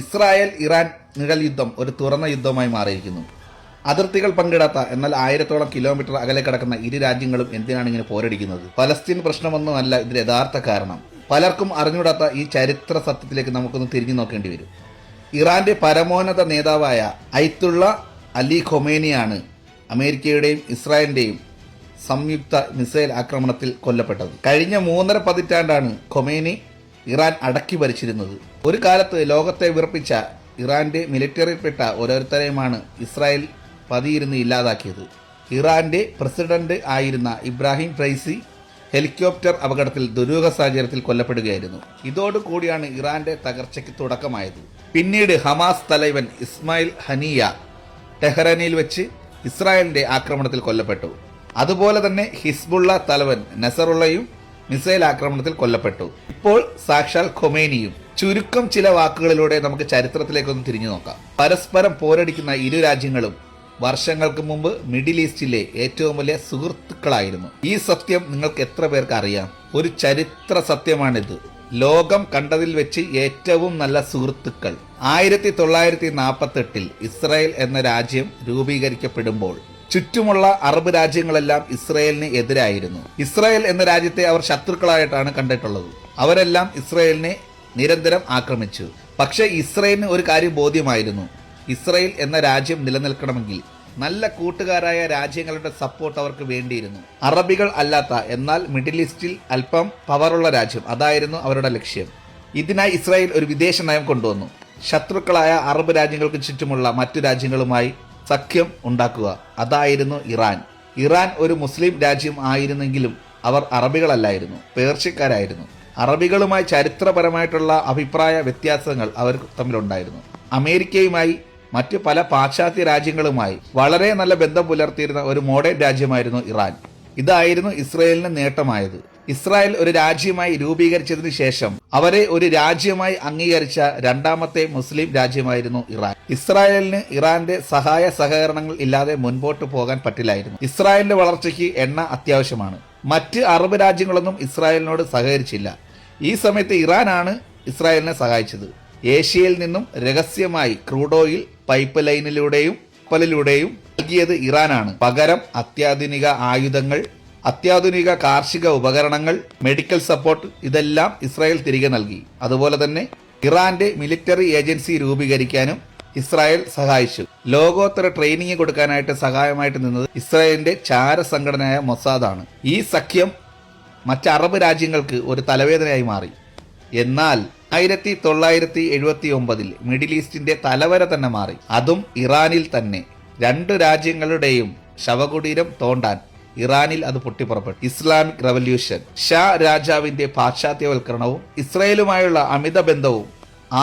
Israel Iran നിഴൽ യുദ്ധം ഒരു തുറന്ന യുദ്ധമായി മാറിയിരിക്കുന്നു. അതിർത്തികൾ പങ്കിടാത്ത എന്നാൽ 1000ഓളം കിലോമീറ്റർ അകലെ കിടക്കുന്ന ഇരു രാജ്യങ്ങളും എന്തിനാണ് ഇങ്ങനെ പോരടിക്കുന്നത്? പലസ്തീൻ പ്രശ്നമൊന്നുമല്ല ഇതിന് യഥാർത്ഥ കാരണം. പലർക്കും അറിഞ്ഞുകൂടാത്ത ഈ ചരിത്ര സത്യത്തിലേക്ക് നമുക്കൊന്ന് തിരിഞ്ഞു നോക്കേണ്ടി വരും. ഇറാന്റെ പരമോന്നത നേതാവായ അയത്തുള്ള അലി ഖൊമേനിയാണ് അമേരിക്കയുടെയും ഇസ്രായേലിന്റെയും സംയുക്ത മിസൈൽ ആക്രമണത്തിൽ കൊല്ലപ്പെട്ടത്. കഴിഞ്ഞ 3.5 പതിറ്റാണ്ടാണ് ഖൊമേനി ഇറാൻ അടക്കി ഭരിച്ചിരുന്നത്. ഒരു കാലത്ത് ലോകത്തെ വിറപ്പിച്ച ഇറാന്റെ മിലിറ്ററിയിൽപ്പെട്ട ഓരോരുത്തരെയുമാണ് ഇസ്രായേൽ പതിയിരുന്ന് ഇല്ലാതാക്കിയത്. ഇറാന്റെ പ്രസിഡന്റ് ആയിരുന്ന ഇബ്രാഹിം റൈസി ഹെലികോപ്റ്റർ അപകടത്തിൽ ദുരൂഹ സാഹചര്യത്തിൽ കൊല്ലപ്പെടുകയായിരുന്നു. ഇതോടുകൂടിയാണ് ഇറാന്റെ തകർച്ചയ്ക്ക് തുടക്കമായത്. പിന്നീട് ഹമാസ് തലവൻ ഇസ്മായിൽ ഹനിയ ടെഹ്റാനിൽ വെച്ച് ഇസ്രായേലിന്റെ ആക്രമണത്തിൽ കൊല്ലപ്പെട്ടു. അതുപോലെ തന്നെ ഹിസ്ബുള്ള തലവൻ നസറുള്ളയും മിസൈൽ ആക്രമണത്തിൽ കൊല്ലപ്പെട്ടു. ഇപ്പോൾ സാക്ഷാൽ ഖൊമേനിയും. ചുരുക്കം ചില വാക്കുകളിലൂടെ നമുക്ക് ചരിത്രത്തിലേക്കൊന്ന് തിരിഞ്ഞു നോക്കാം. പരസ്പരം പോരടിക്കുന്ന ഇരു രാജ്യങ്ങളും വർഷങ്ങൾക്ക് മുമ്പ് മിഡിൽ ഈസ്റ്റിലെ ഏറ്റവും വലിയ സുഹൃത്തുക്കളായിരുന്നു. ഈ സത്യം നിങ്ങൾക്ക് എത്ര പേർക്ക് അറിയാം? ഒരു ചരിത്ര സത്യമാണിത്. ലോകം കണ്ടതിൽ വെച്ച് ഏറ്റവും നല്ല സുഹൃത്തുക്കൾ. 1948 ഇസ്രായേൽ എന്ന രാജ്യം രൂപീകരിക്കപ്പെടുമ്പോൾ ചുറ്റുമുള്ള അറബ് രാജ്യങ്ങളെല്ലാം ഇസ്രായേലിന് എതിരായിരുന്നു. ഇസ്രായേൽ എന്ന രാജ്യത്തെ അവർ ശത്രുക്കളായിട്ടാണ് കണ്ടിട്ടുള്ളത്. അവരെല്ലാം ഇസ്രായേലിനെ നിരന്തരം ആക്രമിച്ചു. പക്ഷേ ഇസ്രായേലിന് ഒരു കാര്യം ബോധ്യമായിരുന്നു. ഇസ്രായേൽ എന്ന രാജ്യം നിലനിൽക്കണമെങ്കിൽ നല്ല കൂട്ടുകാരായ രാജ്യങ്ങളുടെ സപ്പോർട്ട് അവർക്ക് വേണ്ടിയിരുന്നു. അറബികൾ അല്ലാത്ത എന്നാൽ മിഡിൽ ഈസ്റ്റിൽ അല്പം പവറുള്ള രാജ്യം, അതായിരുന്നു അവരുടെ ലക്ഷ്യം. ഇതിനായി ഇസ്രായേൽ ഒരു വിദേശ നയം കൊണ്ടുവന്നു. ശത്രുക്കളായ അറബ് രാജ്യങ്ങൾക്ക് ചുറ്റുമുള്ള മറ്റു രാജ്യങ്ങളുമായി സഖ്യം ഉണ്ടാക്കുക. അതായിരുന്നു ഇറാൻ. ഇറാൻ ഒരു മുസ്ലിം രാജ്യം ആയിരുന്നെങ്കിലും അവർ അറബികളല്ലായിരുന്നു, പേർഷ്യക്കാരായിരുന്നു. അറബികളുമായി ചരിത്രപരമായിട്ടുള്ള അഭിപ്രായ വ്യത്യാസങ്ങൾ അവർ തമ്മിലുണ്ടായിരുന്നു. അമേരിക്കയുമായി മറ്റ് പല പാശ്ചാത്യ രാജ്യങ്ങളുമായി വളരെ നല്ല ബന്ധം പുലർത്തിയിരുന്ന ഒരു മോഡേൺ രാജ്യമായിരുന്നു ഇറാൻ. ഇതായിരുന്നു ഇസ്രായേലിന് നേട്ടമായത്. ഇസ്രായേൽ ഒരു രാജ്യമായി രൂപീകരിച്ചതിന് ശേഷം അവരെ ഒരു രാജ്യമായി അംഗീകരിച്ച രണ്ടാമത്തെ മുസ്ലിം രാജ്യമായിരുന്നു ഇറാൻ. ഇസ്രായേലിന് ഇറാന്റെ സഹായ സഹകരണങ്ങൾ ഇല്ലാതെ മുൻപോട്ട് പോകാൻ പറ്റില്ലായിരുന്നു. ഇസ്രായേലിന്റെ വളർച്ചയ്ക്ക് എണ്ണ അത്യാവശ്യമാണ്. മറ്റ് അറബ് രാജ്യങ്ങളൊന്നും ഇസ്രായേലിനോട് സഹകരിച്ചില്ല. ഈ സമയത്ത് ഇറാനാണ് ഇസ്രായേലിനെ സഹായിച്ചത്. ഏഷ്യയിൽ നിന്നും രഹസ്യമായി ക്രൂഡ് ഓയിൽ പൈപ്പ് ലൈനിലൂടെയും കപ്പലിലൂടെയും നൽകിയത് ഇറാനാണ്. പകരം അത്യാധുനിക ആയുധങ്ങൾ, അത്യാധുനിക കാർഷിക ഉപകരണങ്ങൾ, മെഡിക്കൽ സപ്പോർട്ട് ഇതെല്ലാം ഇസ്രായേൽ തിരികെ നൽകി. അതുപോലെ തന്നെ ഇറാന്റെ മിലിറ്ററി ഏജൻസി രൂപീകരിക്കാനും ഇസ്രായേൽ സഹായിച്ചു. ലോകോത്തര ട്രെയിനിങ് കൊടുക്കാനായിട്ട് സഹായമായിട്ട് നിന്നത് ഇസ്രായേലിന്റെ ചാര സംഘടനയായ മൊസാദാണ്. ഈ സഖ്യം മറ്റ് അറബ് രാജ്യങ്ങൾക്ക് ഒരു തലവേദനയായി മാറി. എന്നാൽ 1979 മിഡിൽ ഈസ്റ്റിന്റെ തലവര തന്നെ മാറി. അതും ഇറാനിൽ തന്നെ. രണ്ട് രാജ്യങ്ങളുടെയും ശവകുടീരം തോണ്ടാൻ ഇറാനിൽ അത് പൊട്ടിപ്പുറപ്പെട്ടു. Islamic revolution. ഷാ രാജാവിന്റെ പാശ്ചാത്യവൽക്കരണവും ഇസ്രായേലുമായുള്ള അമിത ബന്ധവും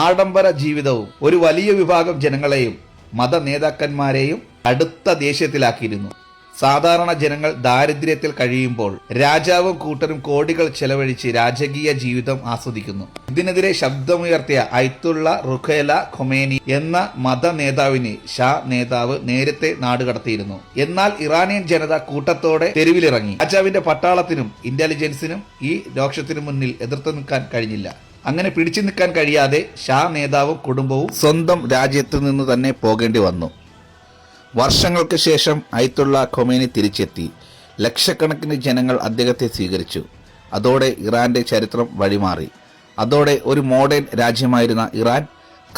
ആഡംബര ജീവിതവും ഒരു വലിയ വിഭാഗം ജനങ്ങളെയും മത നേതാക്കന്മാരെയും അടുത്ത ദേഷ്യത്തിലാക്കിയിരുന്നു. സാധാരണ ജനങ്ങൾ ദാരിദ്ര്യത്തിൽ കഴിയുമ്പോൾ രാജാവും കൂട്ടരും കോടികൾ ചെലവഴിച്ച് രാജകീയ ജീവിതം ആസ്വദിക്കുന്നു. ഇതിനെതിരെ ശബ്ദമുയർത്തിയ അയത്തുള്ള റുഖേല ഖൊമേനി എന്ന മത നേതാവിനെ ഷാ നേതാവ് നേരത്തെ നാടുകടത്തിയിരുന്നു. എന്നാൽ ഇറാനിയൻ ജനത കൂട്ടത്തോടെ തെരുവിലിറങ്ങി. രാജാവിന്റെ പട്ടാളത്തിനും ഇന്റലിജൻസിനും ഈ രോക്ഷത്തിനു മുന്നിൽ എതിർത്ത് നിൽക്കാൻ കഴിഞ്ഞില്ല. അങ്ങനെ പിടിച്ചു നിൽക്കാൻ കഴിയാതെ ഷാ നേതാവും കുടുംബവും സ്വന്തം രാജ്യത്ത് നിന്ന് തന്നെ പോകേണ്ടി വന്നു. വർഷങ്ങൾക്ക് ശേഷം അയത്തുള്ള ഖൊമേനി തിരിച്ചെത്തി. ലക്ഷക്കണക്കിന് ജനങ്ങൾ അദ്ദേഹത്തെ സ്വീകരിച്ചു. അതോടെ ഇറാന്റെ ചരിത്രം വഴിമാറി. അതോടെ ഒരു മോഡേൺ രാജ്യമായിരുന്ന ഇറാൻ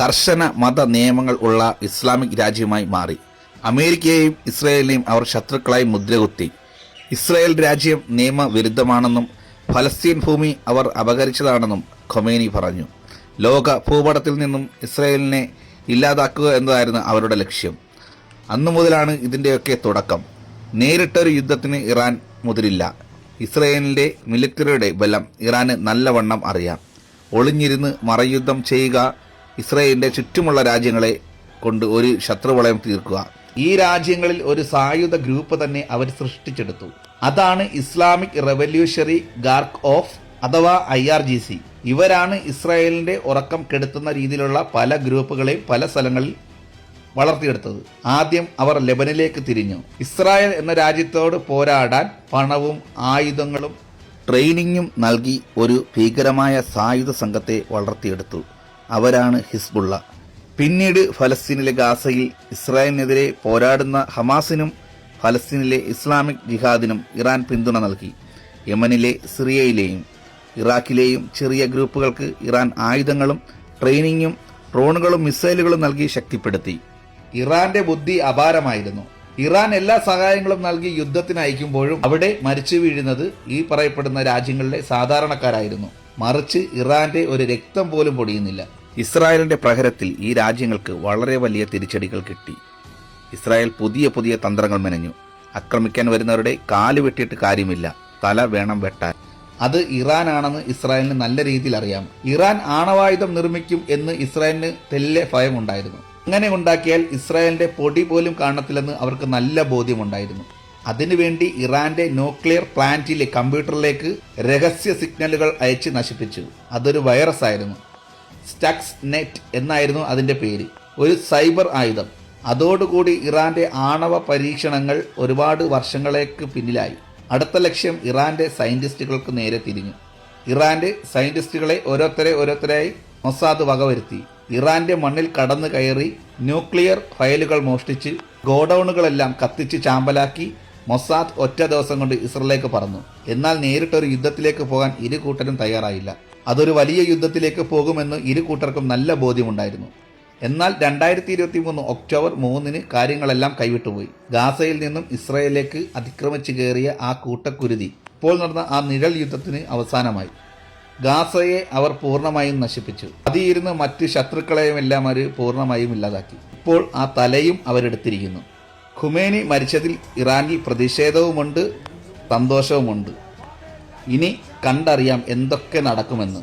കർശന മത നിയമങ്ങൾ ഉള്ള ഇസ്ലാമിക് രാജ്യമായി മാറി. അമേരിക്കയെയും ഇസ്രായേലിനെയും അവർ ശത്രുക്കളായി മുദ്രകുത്തി. ഇസ്രായേൽ രാജ്യം നിയമവിരുദ്ധമാണെന്നും ഫലസ്തീൻ ഭൂമി അവർ അപഹരിച്ചതാണെന്നും ഖൊമേനി പറഞ്ഞു. ലോക ഭൂപടത്തിൽ നിന്നും ഇസ്രായേലിനെ ഇല്ലാതാക്കുക എന്നതായിരുന്നു അവരുടെ ലക്ഷ്യം. അന്നു മുതലാണ് ഇതിൻ്റെയൊക്കെ തുടക്കം. നേരിട്ടൊരു യുദ്ധത്തിന് ഇറാൻ മുതിരില്ല. ഇസ്രായേലിൻ്റെ മിലിറ്ററിയുടെ ബലം ഇറാന് നല്ലവണ്ണം അറിയാം. ഒളിഞ്ഞിരുന്ന് മറയുദ്ധം ചെയ്യുക, ഇസ്രായേലിൻ്റെ ചുറ്റുമുള്ള രാജ്യങ്ങളെ കൊണ്ട് ഒരു ശത്രുവളയം തീർക്കുക. ഈ രാജ്യങ്ങളിൽ ഒരു സായുധ ഗ്രൂപ്പ് തന്നെ അവർ സൃഷ്ടിച്ചെടുത്തു. അതാണ് ഇസ്ലാമിക് റവല്യൂഷണറി ഗാർഡ് ഓഫ് അഥവാ IRGC. ഇവരാണ് ഇസ്രായേലിൻ്റെ ഉറക്കം കെടുത്തുന്ന രീതിയിലുള്ള പല ഗ്രൂപ്പുകളെയും പല സ്ഥലങ്ങളിൽ വളർത്തിയെടുത്തത്. ആദ്യം അവർ ലെബനിലേക്ക് തിരിഞ്ഞു. ഇസ്രായേൽ എന്ന രാജ്യത്തോട് പോരാടാൻ പണവും ആയുധങ്ങളും ട്രെയിനിങ്ങും നൽകി ഒരു ഭീകരമായ സായുധ സംഘത്തെ വളർത്തിയെടുത്തു. അവരാണ് ഹിസ്ബുള്ള. പിന്നീട് ഫലസ്തീനിലെ ഗാസയിൽ ഇസ്രായേലിനെതിരെ പോരാടുന്ന ഹമാസിനും ഫലസ്തീനിലെ ഇസ്ലാമിക് ജിഹാദിനും ഇറാൻ പിന്തുണ നൽകി. യമനിലെ സിറിയയിലെയും ഇറാഖിലെയും ചെറിയ ഗ്രൂപ്പുകൾക്ക് ഇറാൻ ആയുധങ്ങളും ട്രെയിനിങ്ങും ഡ്രോണുകളും മിസൈലുകളും നൽകി ശക്തിപ്പെടുത്തി. ഇറാന്റെ ബുദ്ധി അപാരമായിരുന്നു. ഇറാൻ എല്ലാ സഹായങ്ങളും നൽകി യുദ്ധത്തിന് അയക്കുമ്പോഴും അവിടെ മരിച്ചു വീഴുന്നത് ഈ പറയപ്പെടുന്ന രാജ്യങ്ങളിലെ സാധാരണക്കാരായിരുന്നു. മറിച്ച് ഇറാന്റെ ഒരു രക്തം പോലും പൊടിയുന്നില്ല. ഇസ്രായേലിന്റെ പ്രഹരത്തിൽ ഈ രാജ്യങ്ങൾക്ക് വളരെ വലിയ തിരിച്ചടികൾ കിട്ടി. ഇസ്രായേൽ പുതിയ തന്ത്രങ്ങൾ മെനഞ്ഞു. ആക്രമിക്കാൻ വരുന്നവരുടെ കാല് വെട്ടിയിട്ട് കാര്യമില്ല, തല വേണം വെട്ടാൻ. അത് ഇറാനാണെന്ന് ഇസ്രായേലിന് നല്ല രീതിയിൽ അറിയാം. ഇറാൻ ആണവായുധം നിർമ്മിക്കും എന്ന് ഇസ്രായേലിന് തെല്ലെ ഭയമുണ്ടായിരുന്നു. അങ്ങനെ ഉണ്ടാക്കിയാൽ ഇസ്രായേലിന്റെ പൊടി പോലും കാണത്തില്ലെന്ന് അവർക്ക് നല്ല ബോധ്യമുണ്ടായിരുന്നു. അതിനുവേണ്ടി ഇറാന്റെ ന്യൂക്ലിയർ പ്ലാന്റിലെ കമ്പ്യൂട്ടറിലേക്ക് രഹസ്യ സിഗ്നലുകൾ അയച്ച് നശിപ്പിച്ചു. അതൊരു വൈറസ് ആയിരുന്നു. സ്റ്റക്സ് നെറ്റ് എന്നായിരുന്നു അതിന്റെ പേര്. ഒരു സൈബർ ആയുധം. അതോടുകൂടി ഇറാന്റെ ആണവ പരീക്ഷണങ്ങൾ ഒരുപാട് വർഷങ്ങളേക്ക് പിന്നിലായി. അടുത്ത ലക്ഷ്യം ഇറാന്റെ സയന്റിസ്റ്റുകൾക്ക് നേരെ തിരിഞ്ഞു. ഇറാന്റെ സയന്റിസ്റ്റുകളെ ഓരോരുത്തരായി മൊസാദ് വകവരുത്തി. ഇറാന്റെ മണ്ണിൽ കടന്നു കയറി ന്യൂക്ലിയർ ഫയലുകൾ മോഷ്ടിച്ച് ഗോഡൌണുകളെല്ലാം കത്തിച്ച് ചാമ്പലാക്കി മൊസാദ് ഒറ്റ ദിവസം കൊണ്ട് ഇസ്രയേലിലേക്ക് പറന്നു. എന്നാൽ നേരിട്ടൊരു യുദ്ധത്തിലേക്ക് പോകാൻ ഇരു കൂട്ടരും തയ്യാറായില്ല. അതൊരു വലിയ യുദ്ധത്തിലേക്ക് പോകുമെന്ന് ഇരു കൂട്ടർക്കും നല്ല ബോധ്യമുണ്ടായിരുന്നു. എന്നാൽ 2023 ഒക്ടോബർ 3 കാര്യങ്ങളെല്ലാം കൈവിട്ടുപോയി. ഗാസയിൽ നിന്നും ഇസ്രയേലിലേക്ക് അതിക്രമിച്ചു കയറിയ ആ കൂട്ടക്കുരുതി ഇപ്പോൾ നടന്ന ആ നിഴൽ യുദ്ധത്തിന് അവസാനമായി. ഗാസയെ അവർ പൂർണ്ണമായും നശിപ്പിച്ചു. അതിയിരുന്ന് മറ്റ് ശത്രുക്കളെയുമെല്ലാം അവർ പൂർണ്ണമായും ഇല്ലാതാക്കി. ഇപ്പോൾ ആ തലയും അവരെടുത്തിരിക്കുന്നു. ഖുമേനി മരിച്ചതിൽ ഇറാനിൽ പ്രതിഷേധവുമുണ്ട്, സന്തോഷവുമുണ്ട്. ഇനി കണ്ടറിയാം എന്തൊക്കെ നടക്കുമെന്ന്.